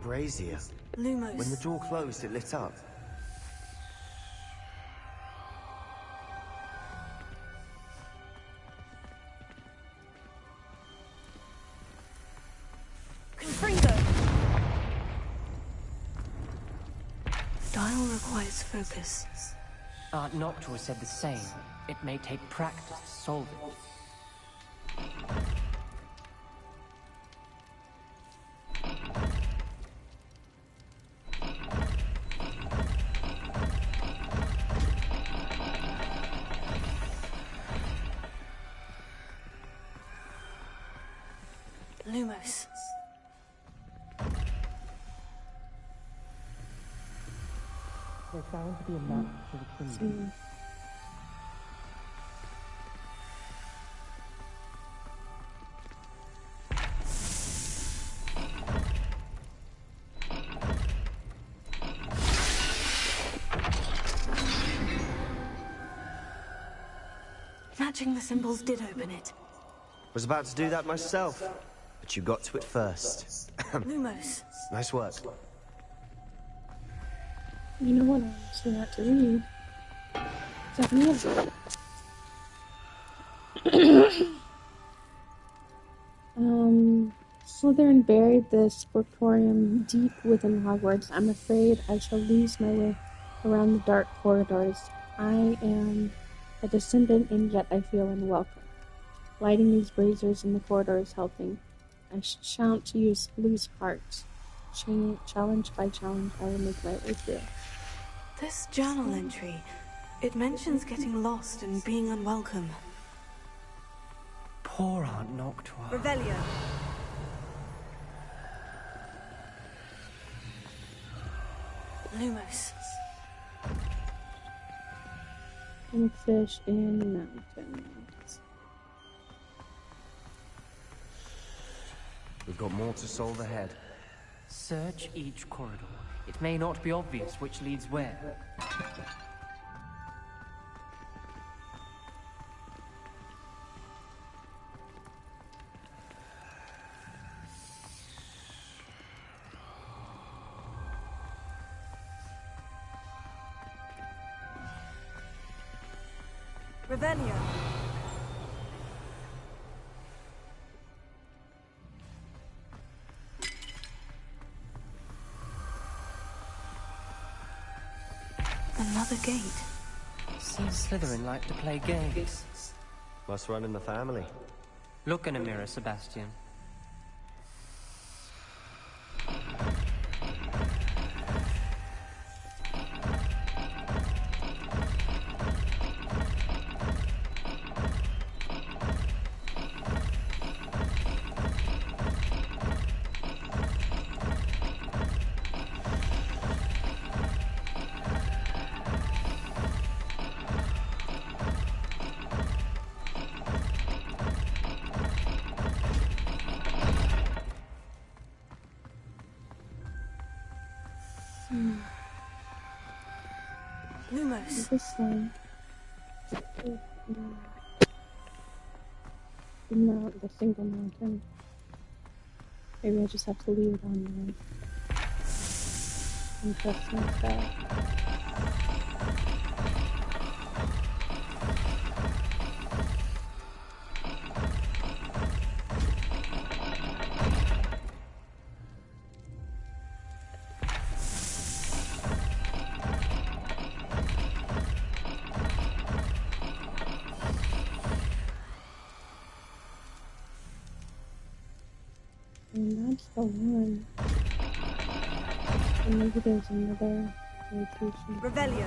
The brazier. Lumos. When the door closed, it lit up. Confringo. Dial requires focus. Aunt Noctua said the same. It may take practice to solve it. Lumos. There found to be a map to the kingdom. Matching the symbols did open it. Was about to do that myself, but you got to it first. Lumos. Nice work. You know what I actually had to read? Japanese. Slytherin buried the Sportorium deep within Hogwarts. I'm afraid I shall lose my way around the dark corridors. I am a descendant, and yet I feel unwelcome. Lighting these braziers in the corridor is helping. I shan't lose heart. Challenge by challenge, I will make my way through. This journal entry, it mentions getting lost and being unwelcome. Poor Aunt Noctua. Revelio. Lumos. And fish in mountains. We've got more to solve ahead. Search each corridor. It may not be obvious which leads where. Revelio. Another gate. Seems Slytherin like to play games. Must run in the family. Look in a mirror, Sebastian. Lumos. This one. The single mountain. Maybe I just have to leave it on there. Interesting stuff. And that's the one. And maybe there's another location. Revelio.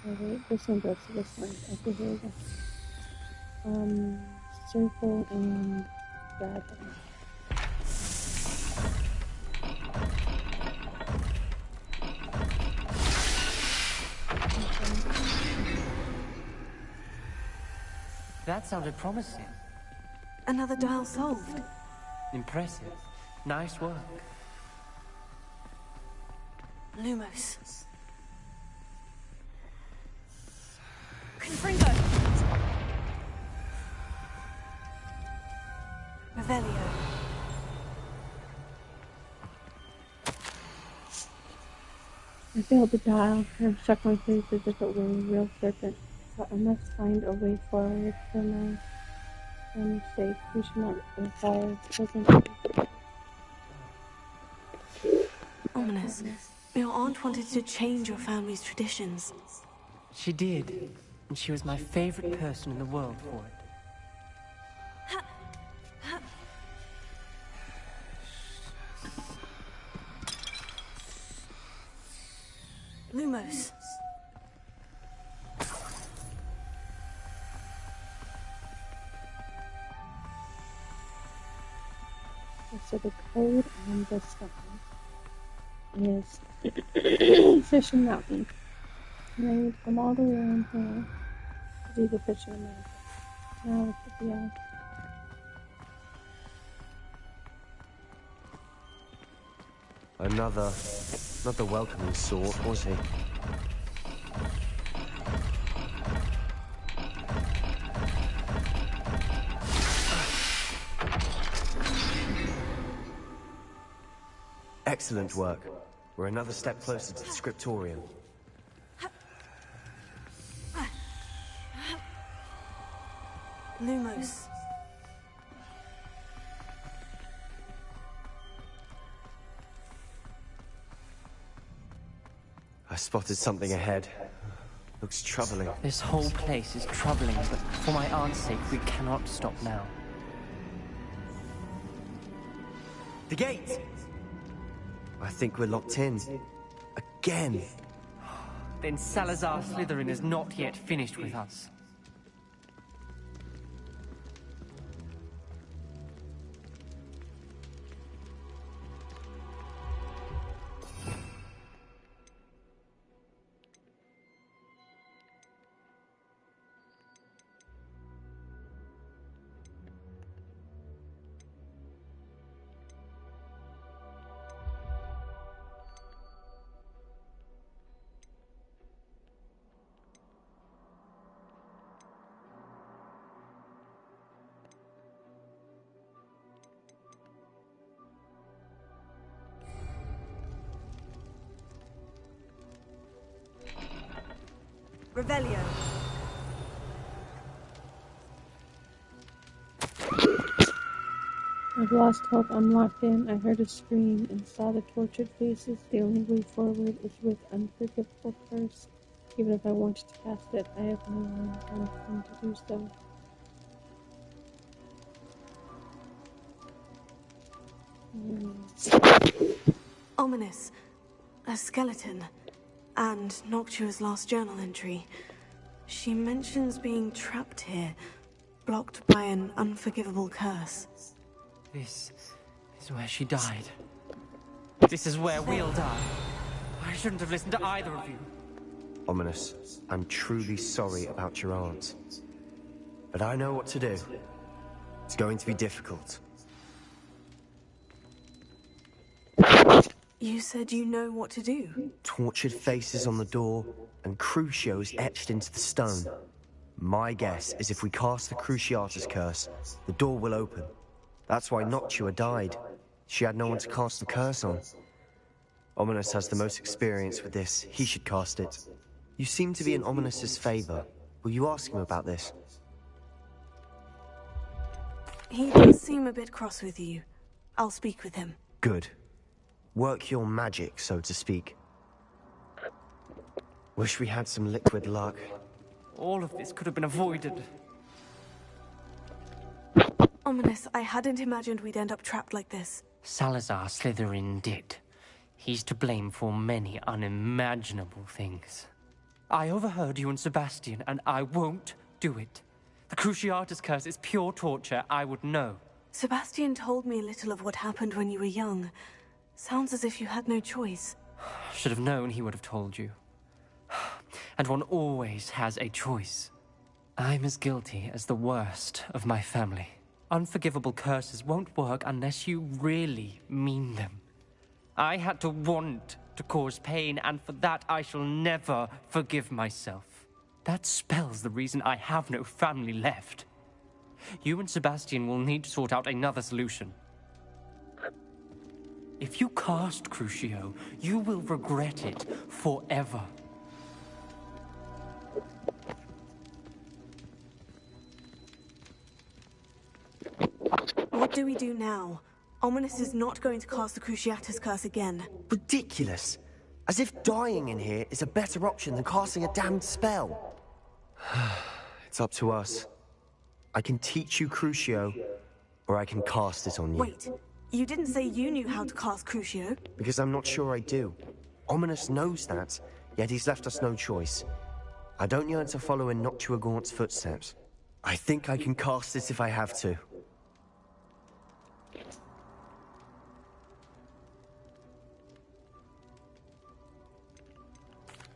Oh wait, this one goes to this one. Okay, here we go. Circle and dragon. That sounded promising. Another dial solved. Impressive. Nice work. Lumos. Confringo. Revelio. I failed the dial. I've struck my face as if it were a real serpent. But I must find a way forward for my family's sake. We should not require children. Ominous. Your aunt wanted to change your family's traditions. She did. And she was my favorite person in the world for it. Lumos. So the code on this one is Fishing Mountain. And I need to come all the way around here to do the Fishing Mountain. Now it's the BL. Not the welcoming sort, was he? Excellent work. We're another step closer to the scriptorium. Lumos. I spotted something ahead. Looks troubling. This whole place is troubling, but for my aunt's sake, we cannot stop now. The gate! I think we're locked in. Again. Then Salazar Slytherin is not yet finished with us. Revelio. I've lost hope. I'm locked in. I heard a scream and saw the tortured faces. The only way forward is with unforgivable curse. Even if I wanted to cast it, I have no one to do so. Ominous. A skeleton. And Noctua's last journal entry. She mentions being trapped here, blocked by an unforgivable curse. This is where she died. This is where we'll die. I shouldn't have listened to either of you. Ominous, I'm truly sorry about your aunt. But I know what to do. It's going to be difficult. You said you know what to do. Tortured faces on the door, and Crucios etched into the stone. My guess is if we cast the Cruciatus curse, the door will open. That's why Noctua died. She had no one to cast the curse on. Ominous has the most experience with this. He should cast it. You seem to be in Ominous's favor. Will you ask him about this? He does seem a bit cross with you. I'll speak with him. Good. Work your magic, so to speak. Wish we had some liquid luck. All of this could have been avoided. Ominous, I hadn't imagined we'd end up trapped like this. Salazar Slytherin did. He's to blame for many unimaginable things. I overheard you and Sebastian, and I won't do it. The Cruciatus curse is pure torture. I would know. Sebastian told me a little of what happened when you were young. Sounds as if you had no choice. Should have known he would have told you. And one always has a choice. I'm as guilty as the worst of my family. Unforgivable curses won't work unless you really mean them. I had to want to cause pain, and for that I shall never forgive myself. That spell's the reason I have no family left. You and Sebastian will need to sort out another solution. If you cast Crucio, you will regret it forever. What do we do now? Ominous is not going to cast the Cruciatus curse again. Ridiculous. As if dying in here is a better option than casting a damned spell. It's up to us. I can teach you Crucio, or I can cast it on you. Wait, you didn't say you knew how to cast Crucio? Because I'm not sure I do. Ominous knows that, yet he's left us no choice. I don't yearn to follow in Noctua Gaunt's footsteps. I think I can cast it if I have to.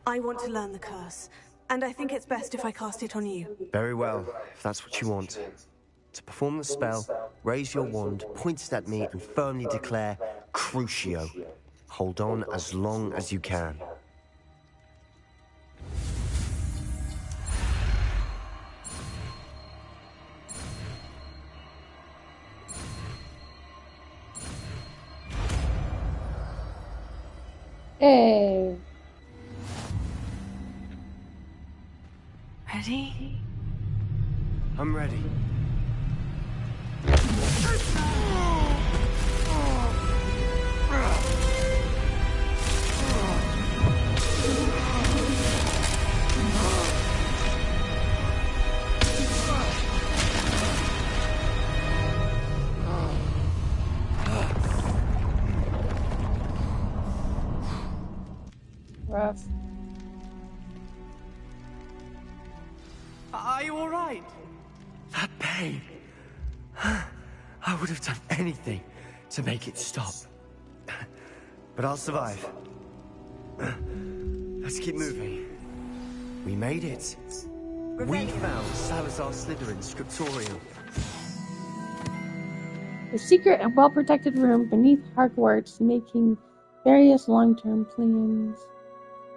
I want to learn the curse, and I think it's best if I cast it on you. Very well, if that's what you want. To perform the spell, raise your wand, point it at me, and firmly declare Crucio. Hold on as long as you can. Hey. Ready? I'm ready. Rough. Are you all right? That pain. I would have done anything to make it stop. But I'll survive. Let's keep moving. We made it. We found Salazar Slytherin's scriptorium. A secret and well-protected room beneath Hogwarts, making various long-term plans,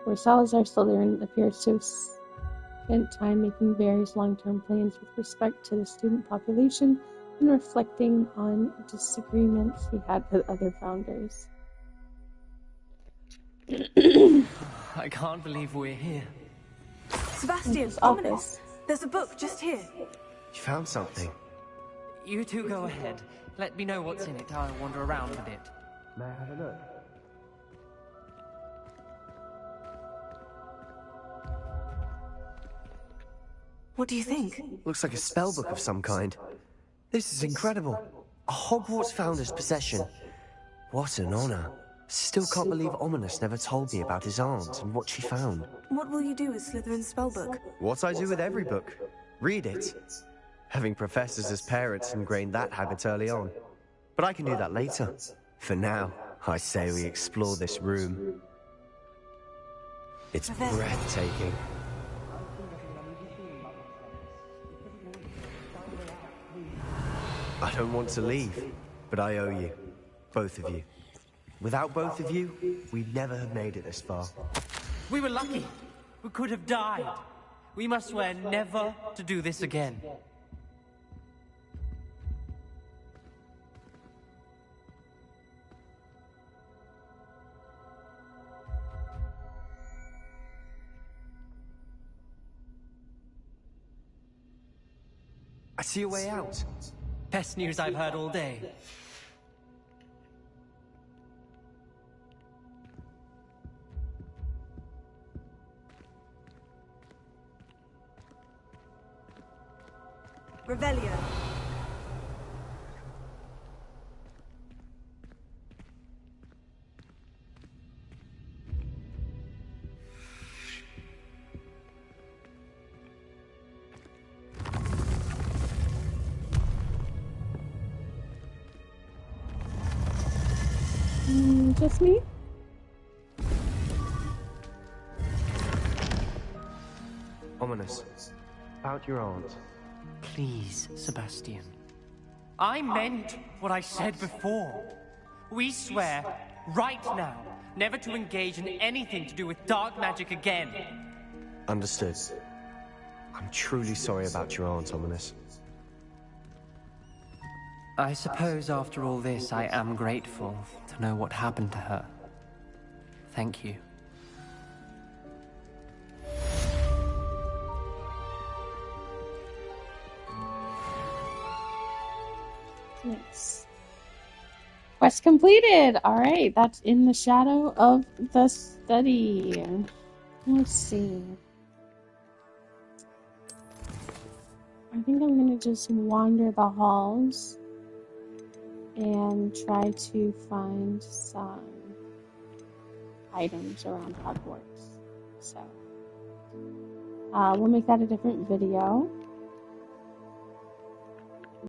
where Salazar Slytherin appears to have spent time making various long-term plans with respect to the student population and reflecting on disagreements he had with other founders. I can't believe we're here. Sebastian, Ominous, there's a book just here. You found something. You two go ahead. Let me know what's in it. I'll wander around a bit. May I have a look? What do you think? Looks like a spellbook of some kind. This is incredible. A Hogwarts founder's possession. What an honor. Still can't believe Ominous never told me about his aunt and what she found. What will you do with Slytherin's spellbook? What I do with every book. Read it. Having professors as parents ingrained that habit early on. But I can do that later. For now, I say we explore this room. It's breathtaking. I don't want to leave, but I owe you. Both of you. Without both of you, we'd never have made it this far. We were lucky. We could have died. We must swear never to do this again. I see a way out. Best news I've heard all day. Revelio. just me? Ominous. About your aunt. Please, Sebastian. I meant what I said before. We swear, right now, never to engage in anything to do with dark magic again. Understood. I'm truly sorry about your aunt, Ominous. I suppose after all this, I am grateful to know what happened to her. Thank you. Nice. Quest completed! Alright, that's in the shadow of the study. Let's see. I think I'm gonna just wander the halls and try to find some items around Hogwarts. So, we'll make that a different video.